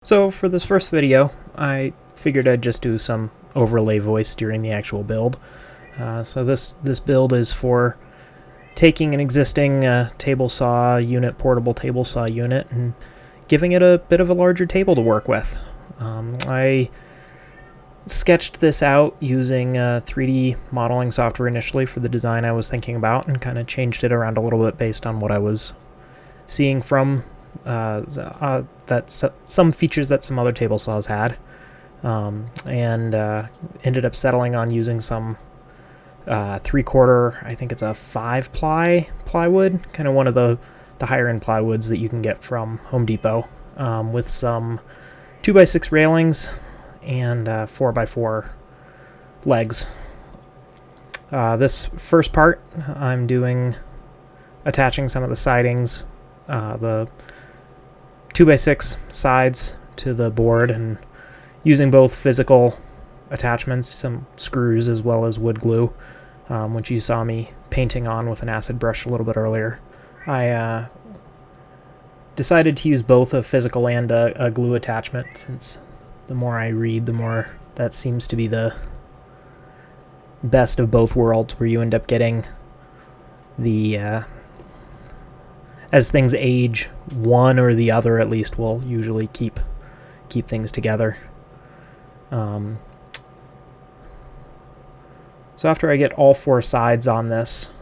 So for this first video, I figured I'd just do some overlay voice during the actual build. So this build is for taking an existing table saw unit, portable table saw unit, and giving it a bit of a larger table to work with. I sketched this out using 3D modeling software initially for the design I was thinking about, and kind of changed it around a little bit based on what I was seeing from some features that some other table saws had, and ended up settling on using some 3/4, I think it's a 5-ply plywood, kind of one of the higher end plywoods that you can get from Home Depot, with some 2x6 railings and 4x4 legs. This first part I'm doing attaching some of the sidings, the 2x6 sides to the board, and using both physical attachments, some screws as well as wood glue, which you saw me painting on with an acid brush a little bit earlier. I decided to use both a physical and a glue attachment, since the more I read, the more that seems to be the best of both worlds, where you end up getting the as things age, one or the other at least will usually keep things together. So after I get all four sides on this,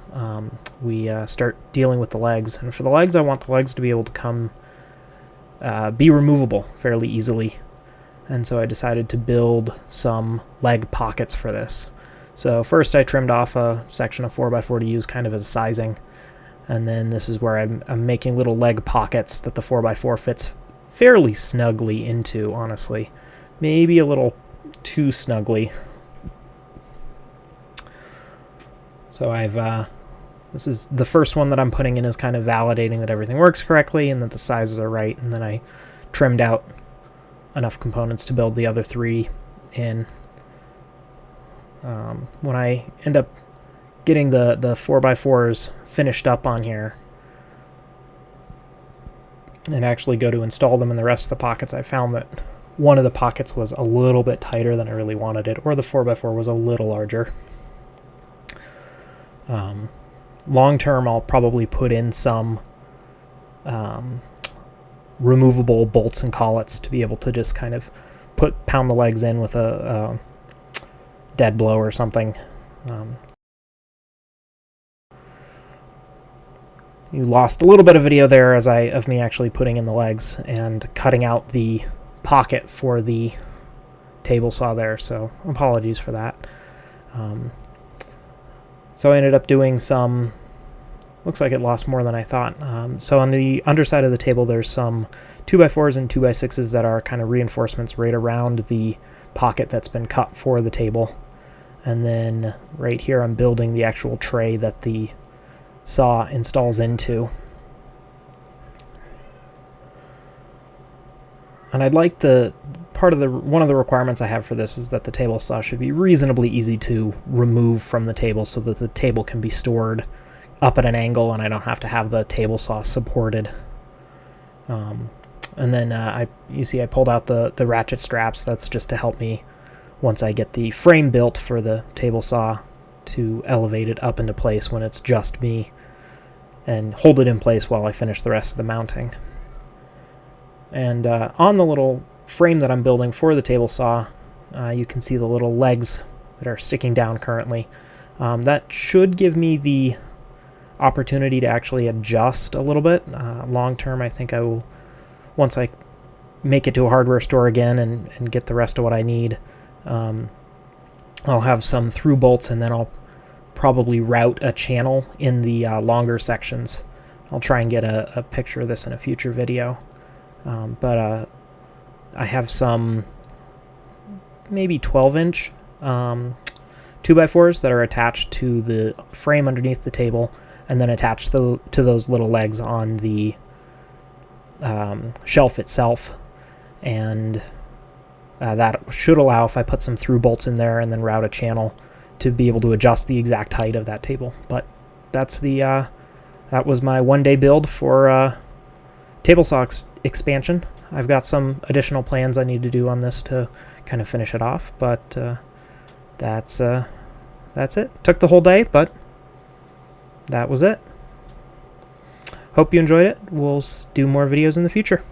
we start dealing with the legs. And for the legs, I want the legs to be able to be removable fairly easily. And so I decided to build some leg pockets for this. So first I trimmed off a section of 4x4 to use kind of as sizing. And then this is where I'm making little leg pockets that the 4x4 fits fairly snugly into, honestly. Maybe a little too snugly. So this is the first one that I'm putting in, is kind of validating that everything works correctly and that the sizes are right. And then I trimmed out enough components to build the other three in. When I end up getting the 4x4s finished up on here and actually go to install them in the rest of the pockets, I found that one of the pockets was a little bit tighter than I really wanted it, or the 4x4 was a little larger. Long term, I'll probably put in some removable bolts and collets to be able to just kind of pound the legs in with a dead blow or something. You lost a little bit of video there of me actually putting in the legs and cutting out the pocket for the table saw there, so apologies for that. So I ended up doing some, looks like it lost more than I thought. So on the underside of the table there's some 2x4s and 2x6s that are kind of reinforcements right around the pocket that's been cut for the table. And then right here I'm building the actual tray that the saw installs into. And I'd like one of the requirements I have for this is that the table saw should be reasonably easy to remove from the table, so that the table can be stored up at an angle and I don't have to have the table saw supported. And then you see I pulled out the ratchet straps. That's just to help me, once I get the frame built for the table saw, to elevate it up into place when it's just me, and hold it in place while I finish the rest of the mounting. And on the little frame that I'm building for the table saw, you can see the little legs that are sticking down currently. That should give me the opportunity to actually adjust a little bit. Long term, I think I will, once I make it to a hardware store again and get the rest of what I need, I'll have some through bolts, and then I'll probably route a channel in the longer sections. I'll try and get a picture of this in a future video. But I have some maybe 12-inch 2x4s that are attached to the frame underneath the table, and then attached to those little legs on the shelf itself. And that should allow, if I put some through bolts in there and then route a channel, to be able to adjust the exact height of that table. But that's that was my one-day build for table saw expansion. I've got some additional plans I need to do on this to kind of finish it off, but that's it. Took the whole day, but that was it. Hope you enjoyed it. We'll do more videos in the future.